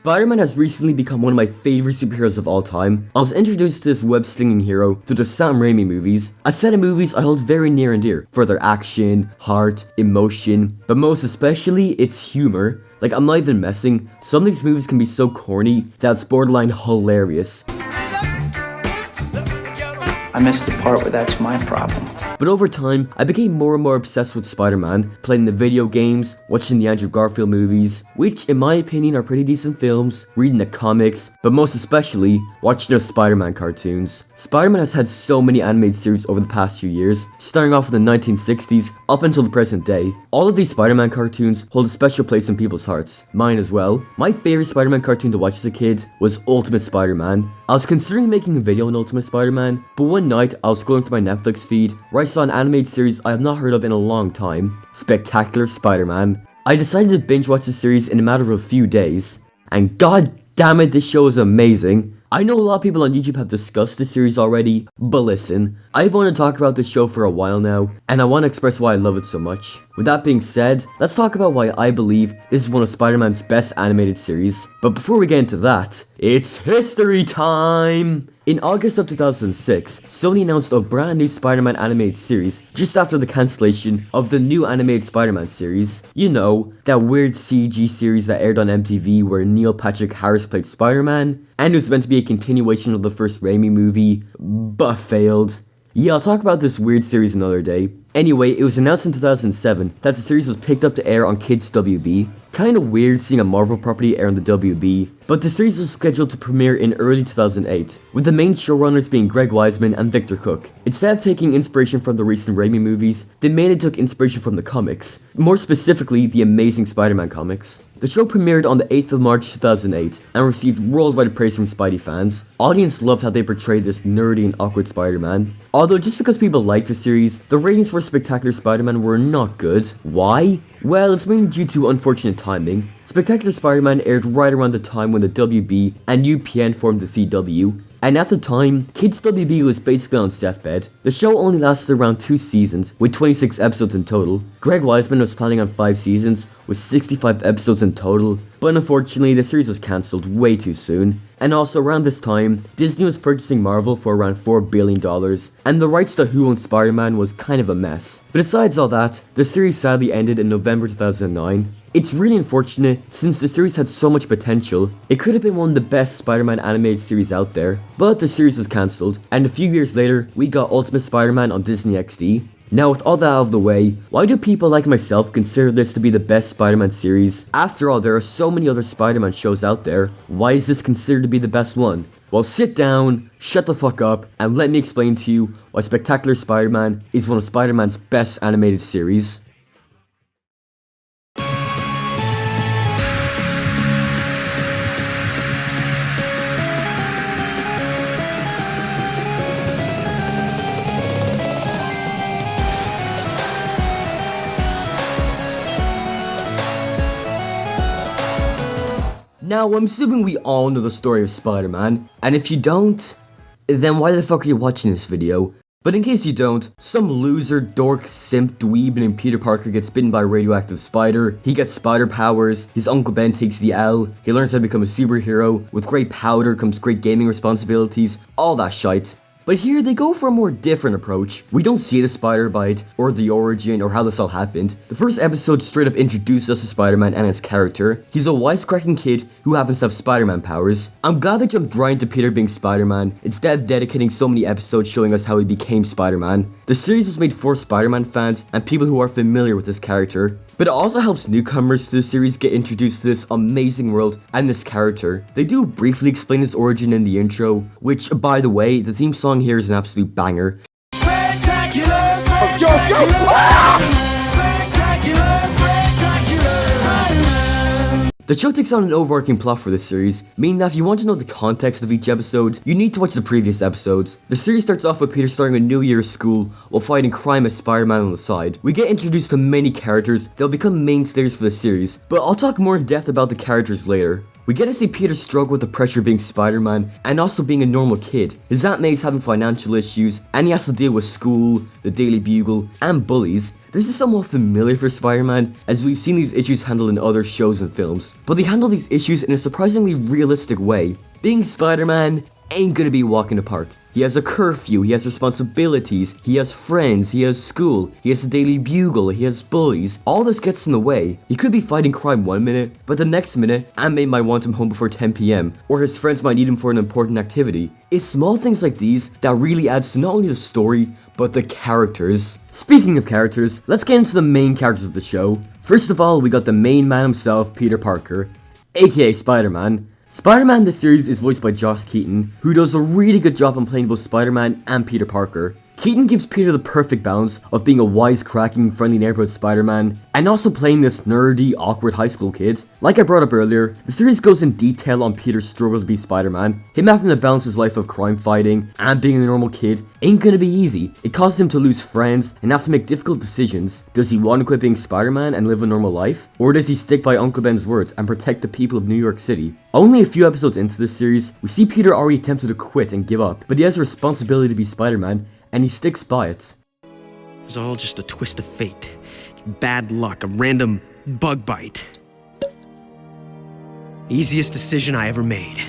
Spider-Man has recently become one of my favorite superheroes of all time. I was introduced to this web-slinging hero through the Sam Raimi movies, a set of movies I hold very near and dear for their action, heart, emotion, but most especially its humor. Like, I'm not even messing, some of these movies can be so corny that it's borderline hilarious. I missed the part where that's my problem. But over time, I became more and more obsessed with Spider-Man, playing the video games, watching the Andrew Garfield movies, which in my opinion are pretty decent films, reading the comics, but most especially, watching the Spider-Man cartoons. Spider-Man has had so many animated series over the past few years, starting off in the 1960s up until the present day. All of these Spider-Man cartoons hold a special place in people's hearts, mine as well. My favorite Spider-Man cartoon to watch as a kid was Ultimate Spider-Man. I was considering making a video on Ultimate Spider-Man, but one night I was scrolling through my Netflix feed where I saw an animated series I have not heard of in a long time, Spectacular Spider-Man. I decided to binge watch the series in a matter of a few days, and god damn it, this show is amazing. I know a lot of people on YouTube have discussed this series already, but listen, I've wanted to talk about this show for a while now, and I want to express why I love it so much. With that being said, let's talk about why I believe this is one of Spider-Man's best animated series. But before we get into that, it's history time! In August of 2006, Sony announced a brand new Spider-Man animated series just after the cancellation of the new animated Spider-Man series. You know, that weird CG series that aired on MTV where Neil Patrick Harris played Spider-Man, and it was meant to be a continuation of the first Raimi movie, but failed. Yeah, I'll talk about this weird series another day. Anyway, it was announced in 2007 that the series was picked up to air on Kids WB. Kinda weird seeing a Marvel property air on the WB, but the series was scheduled to premiere in early 2008, with the main showrunners being Greg Weisman and Victor Cook. Instead of taking inspiration from the recent Raimi movies, they mainly took inspiration from the comics, more specifically the Amazing Spider-Man comics. The show premiered on the 8th of March 2008 and received worldwide praise from Spidey fans. Audience loved how they portrayed this nerdy and awkward Spider-Man. Although just because people liked the series, the ratings for Spectacular Spider-Man were not good. Why? Well, it's mainly due to unfortunate timing. Spectacular Spider-Man aired right around the time when the WB and UPN formed the CW, and at the time, Kids WB was basically on deathbed. The show only lasted around 2 seasons, with 26 episodes in total. Greg Weisman was planning on 5 seasons, with 65 episodes in total, but unfortunately the series was cancelled way too soon. And also around this time, Disney was purchasing Marvel for around $4 billion, and the rights to Who Owned Spider-Man was kind of a mess. But besides all that, the series sadly ended in November 2009. It's really unfortunate, since the series had so much potential. It could have been one of the best Spider-Man animated series out there, but the series was cancelled, and a few years later, we got Ultimate Spider-Man on Disney XD. Now with all that out of the way, why do people like myself consider this to be the best Spider-Man series? After all, there are so many other Spider-Man shows out there. Why is this considered to be the best one? Well, sit down, shut the fuck up, and let me explain to you why Spectacular Spider-Man is one of Spider-Man's best animated series. Now, I'm assuming we all know the story of Spider-Man, and if you don't, then why the fuck are you watching this video? But in case you don't, some loser, dork, simp, dweeb named Peter Parker gets bitten by a radioactive spider, he gets spider powers, his Uncle Ben takes the L, he learns how to become a superhero, with great powder comes great gaming responsibilities, all that shite. But here they go for a more different approach. We don't see the spider bite, or the origin, or how this all happened. The first episode straight up introduced us to Spider-Man and his character. He's a wisecracking kid who happens to have Spider-Man powers. I'm glad they jumped right into Peter being Spider-Man, instead of dedicating so many episodes showing us how he became Spider-Man. The series was made for Spider-Man fans and people who are familiar with this character. But it also helps newcomers to the series get introduced to this amazing world and this character. They do briefly explain his origin in the intro, which, by the way, the theme song here is an absolute banger. Spectacular, spectacular, spectacular, spectacular Spider-Man. The show takes on an overarching plot for this series, meaning that if you want to know the context of each episode, you need to watch the previous episodes. The series starts off with Peter starting a new year of school while fighting crime as Spider-Man on the side. We get introduced to many characters that will become mainstays for the series, but I'll talk more in depth about the characters later. we get to see Peter struggle with the pressure of being Spider-Man and also being a normal kid. His Aunt May's having financial issues and he has to deal with school, the Daily Bugle, and bullies. This is somewhat familiar for Spider-Man, as we've seen these issues handled in other shows and films, but they handle these issues in a surprisingly realistic way. Being Spider-Man ain't gonna be a walk in the park. He has a curfew, he has responsibilities, he has friends, he has school, he has the Daily Bugle, he has bullies. All this gets in the way. He could be fighting crime one minute, but the next minute, Aunt May might want him home before 10 PM, or his friends might need him for an important activity. It's small things like these that really adds to not only the story, but the characters. Speaking of characters, let's get into the main characters of the show. First of all, we got the main man himself, Peter Parker, aka Spider-Man. Spider-Man in the series is voiced by Josh Keaton, who does a really good job on playing both Spider-Man and Peter Parker. Keaton gives Peter the perfect balance of being a wisecracking, friendly neighborhood Spider-Man, and also playing this nerdy, awkward high school kid. Like I brought up earlier, the series goes in detail on Peter's struggle to be Spider-Man. Him having to balance his life of crime fighting and being a normal kid ain't gonna be easy. It causes him to lose friends and have to make difficult decisions. Does he want to quit being Spider-Man and live a normal life? Or does he stick by Uncle Ben's words and protect the people of New York City? Only a few episodes into this series, we see Peter already tempted to quit and give up, but he has a responsibility to be Spider-Man, and he sticks by it. It was all just a twist of fate. Bad luck, a random bug bite. Easiest decision I ever made.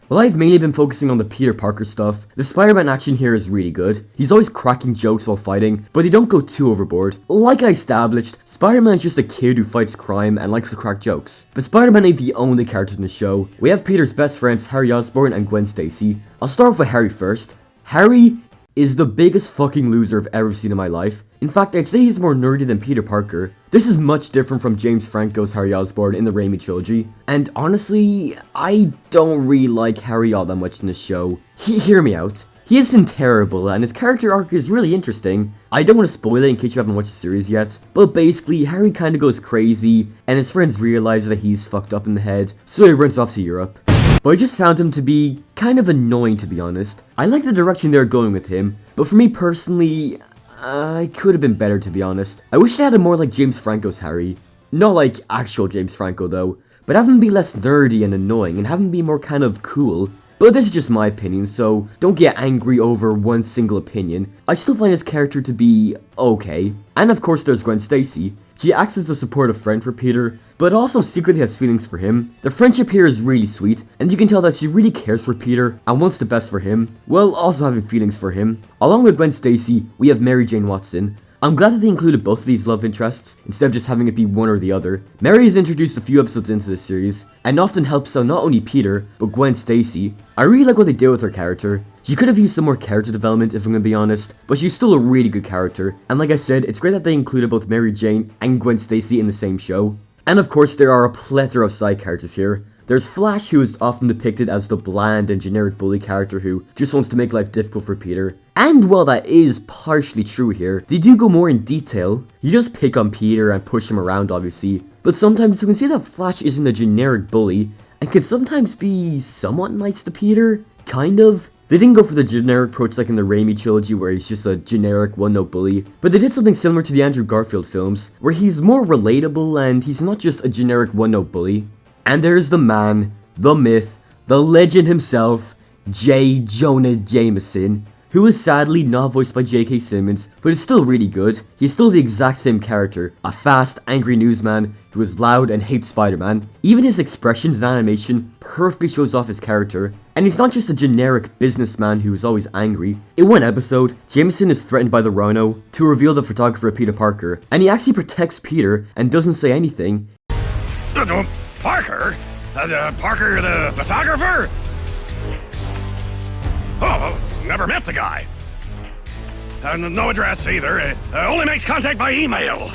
While I've mainly been focusing on the Peter Parker stuff, the Spider-Man action here is really good. He's always cracking jokes while fighting, but they don't go too overboard. Like I established, Spider-Man is just a kid who fights crime and likes to crack jokes. But Spider-Man ain't the only character in the show. We have Peter's best friends Harry Osborn and Gwen Stacy. I'll start off with Harry first. Harry is the biggest fucking loser I've ever seen in my life. In fact, I'd say he's more nerdy than Peter Parker. This is much different from James Franco's Harry Osborn in the Raimi trilogy. And honestly, I don't really like Harry all that much in this show. Hear me out. He isn't terrible, and his character arc is really interesting. I don't want to spoil it in case you haven't watched the series yet, but basically, Harry kinda goes crazy, and his friends realize that he's fucked up in the head, so he runs off to Europe. But I just found him to be kind of annoying, to be honest. I like the direction they're going with him, but for me personally, it could have been better, to be honest. I wish they had him more like James Franco's Harry. Not like actual James Franco though, but have him be less nerdy and annoying and have him be more kind of cool. But this is just my opinion, so don't get angry over one single opinion. I still find his character to be okay. And of course there's Gwen Stacy. She acts as the supportive friend for Peter, but also secretly has feelings for him. The friendship here is really sweet, and you can tell that she really cares for Peter and wants the best for him, while also having feelings for him. Along with Gwen Stacy, we have Mary Jane Watson. I'm glad that they included both of these love interests, instead of just having it be one or the other. Mary is introduced a few episodes into this series, and often helps out not only Peter, but Gwen Stacy. I really like what they did with her character. She could have used some more character development if I'm gonna be honest, but she's still a really good character, and like I said, it's great that they included both Mary Jane and Gwen Stacy in the same show. And of course, there are a plethora of side characters here. There's Flash, who is often depicted as the bland and generic bully character who just wants to make life difficult for Peter. And while that is partially true here, they do go more in detail. You just pick on Peter and push him around obviously, but sometimes you can see that Flash isn't a generic bully, and can sometimes be somewhat nice to Peter, kind of. They didn't go for the generic approach like in the Raimi trilogy where he's just a generic one-note bully, but they did something similar to the Andrew Garfield films, where he's more relatable and he's not just a generic one-note bully. And there's the man, the myth, the legend himself, J. Jonah Jameson, who is sadly not voiced by J.K. Simmons, but is still really good. He's still the exact same character, a fast, angry newsman who is loud and hates Spider-Man. Even his expressions and animation perfectly shows off his character. And he's not just a generic businessman who is always angry. In one episode, Jameson is threatened by the Rhino to reveal the photographer Peter Parker, and he actually protects Peter and doesn't say anything. Parker? Parker the photographer? Oh, never met the guy. No address either. Only makes contact by email.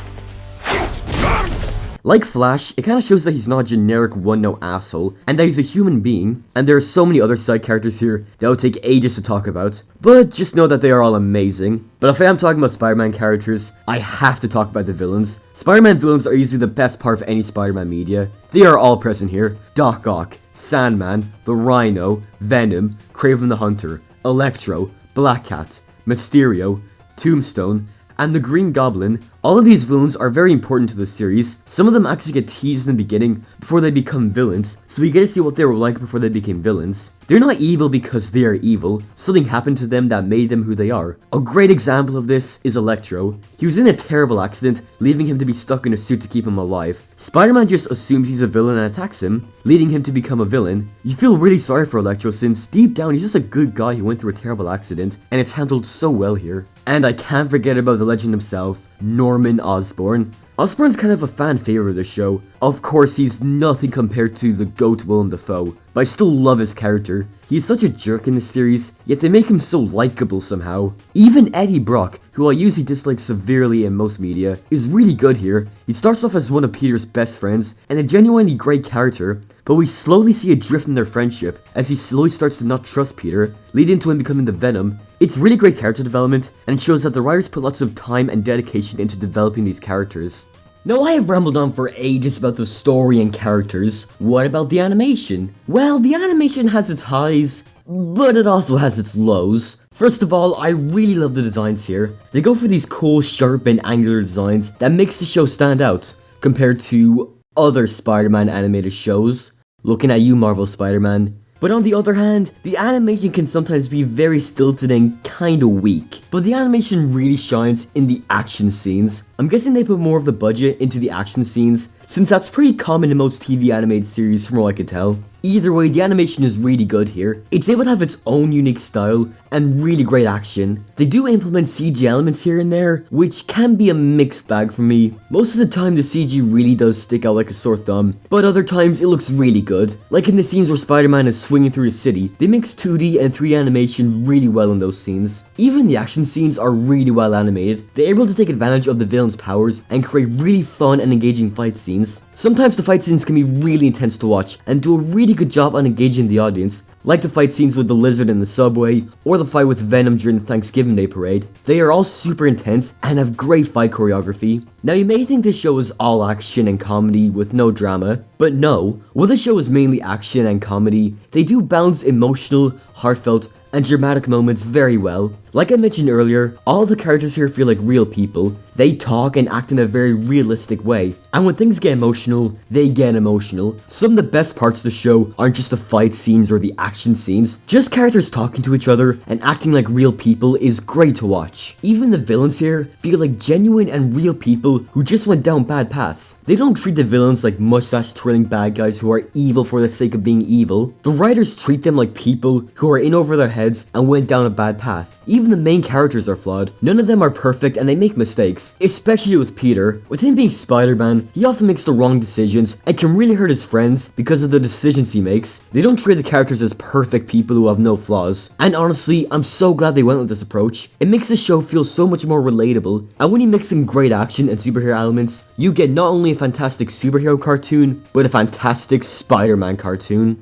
Like Flash, it kind of shows that he's not a generic one-note asshole, and that he's a human being. And there are so many other side characters here that will take ages to talk about, but just know that they are all amazing. But if I am talking about Spider-Man characters, I have to talk about the villains. Spider-Man villains are easily the best part of any Spider-Man media. They are all present here. Doc Ock, Sandman, the Rhino, Venom, Kraven the Hunter, Electro, Black Cat, Mysterio, Tombstone, and the Green Goblin. All of these villains are very important to the series. Some of them actually get teased in the beginning before they become villains, so we get to see what they were like before they became villains. They're not evil because they are evil, something happened to them that made them who they are. A great example of this is Electro. He was in a terrible accident, leaving him to be stuck in a suit to keep him alive. Spider-Man just assumes he's a villain and attacks him, leading him to become a villain. You feel really sorry for Electro since deep down he's just a good guy who went through a terrible accident, and it's handled so well here. And I can't forget about the legend himself, Norman Osborn. Osborn's kind of a fan favorite of the show. Of course, he's nothing compared to the GOAT Willem Dafoe, but I still love his character. He's such a jerk in this series, yet they make him so likable somehow. Even Eddie Brock, who I usually dislike severely in most media, is really good here. He starts off as one of Peter's best friends, and a genuinely great character, but we slowly see a drift in their friendship, as he slowly starts to not trust Peter, leading to him becoming the Venom. It's really great character development, and it shows that the writers put lots of time and dedication into developing these characters. Now I have rambled on for ages about the story and characters. What about the animation? Well, the animation has its highs, but it also has its lows. First of all, I really love the designs here. They go for these cool, sharp and angular designs that makes the show stand out, compared to other Spider-Man animated shows. Looking at you, Marvel Spider-Man. But on the other hand, the animation can sometimes be very stilted and kinda weak. But the animation really shines in the action scenes. I'm guessing they put more of the budget into the action scenes, since that's pretty common in most TV animated series from what I could tell. Either way, the animation is really good here. It's able to have its own unique style and really great action. They do implement CG elements here and there, which can be a mixed bag for me. Most of the time the CG really does stick out like a sore thumb, but other times it looks really good. Like in the scenes where Spider-Man is swinging through the city, they mix 2D and 3D animation really well in those scenes. Even the action scenes are really well animated. They're able to take advantage of the villain's powers and create really fun and engaging fight scenes. Sometimes the fight scenes can be really intense to watch and do a really good job on engaging the audience, like the fight scenes with the Lizard in the subway, or the fight with Venom during the Thanksgiving Day parade. They are all super intense and have great fight choreography. Now you may think this show is all action and comedy with no drama, but no, while the show is mainly action and comedy, they do balance emotional, heartfelt, and dramatic moments very well. Like I mentioned earlier, all the characters here feel like real people. They talk and act in a very realistic way, and when things get emotional, they get emotional. Some of the best parts of the show aren't just the fight scenes or the action scenes, just characters talking to each other and acting like real people is great to watch. Even the villains here feel like genuine and real people who just went down bad paths. They don't treat the villains like mustache twirling bad guys who are evil for the sake of being evil. The writers treat them like people who are in over their heads and went down a bad path. Even the main characters are flawed. None of them are perfect and they make mistakes, especially with Peter. With him being Spider-Man, he often makes the wrong decisions and can really hurt his friends because of the decisions he makes. They don't treat the characters as perfect people who have no flaws. And honestly, I'm so glad they went with this approach. It makes the show feel so much more relatable, and when you mix in great action and superhero elements, you get not only a fantastic superhero cartoon, but a fantastic Spider-Man cartoon.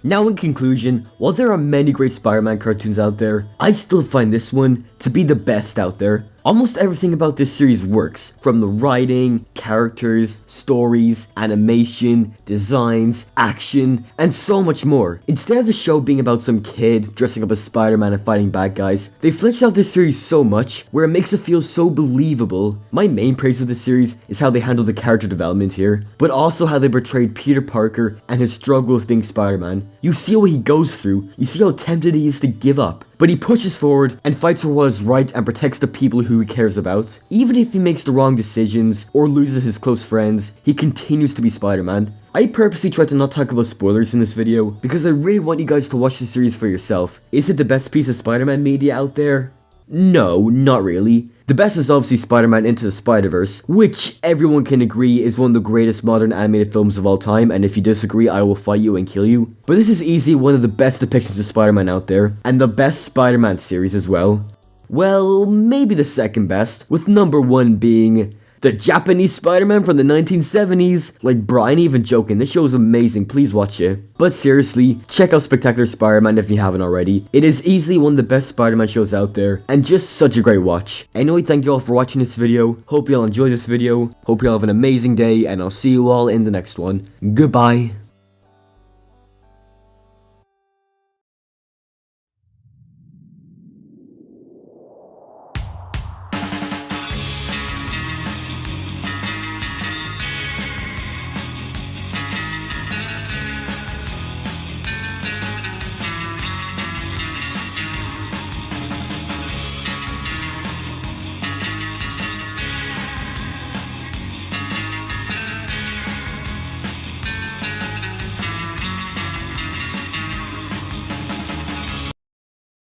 Now in conclusion, while there are many great Spider-Man cartoons out there, I still find this one to be the best out there. Almost everything about this series works, from the writing, characters, stories, animation, designs, action, and so much more. Instead of the show being about some kid dressing up as Spider-Man and fighting bad guys, they fleshed out this series so much where it makes it feel so believable. My main praise with this series is how they handle the character development here, but also how they portrayed Peter Parker and his struggle with being Spider-Man. You see what he goes through, you see how tempted he is to give up, but he pushes forward and fights for what is right and protects the people who he cares about. Even if he makes the wrong decisions or loses his close friends, he continues to be Spider-Man. I purposely tried to not talk about spoilers in this video because I really want you guys to watch the series for yourself. Is it the best piece of Spider-Man media out there? No, not really. The best is obviously Spider-Man Into the Spider-Verse, which everyone can agree is one of the greatest modern animated films of all time, and if you disagree, I will fight you and kill you. But this is easily one of the best depictions of Spider-Man out there, and the best Spider-Man series as well. Well, maybe the second best, with number one being The Japanese Spider-Man from the 1970s. Like, bro, I ain't even joking. This show is amazing. Please watch it. But seriously, check out Spectacular Spider-Man if you haven't already. It is easily one of the best Spider-Man shows out there, and just such a great watch. Anyway, thank you all for watching this video. Hope you all enjoyed this video. Hope you all have an amazing day, and I'll see you all in the next one. Goodbye.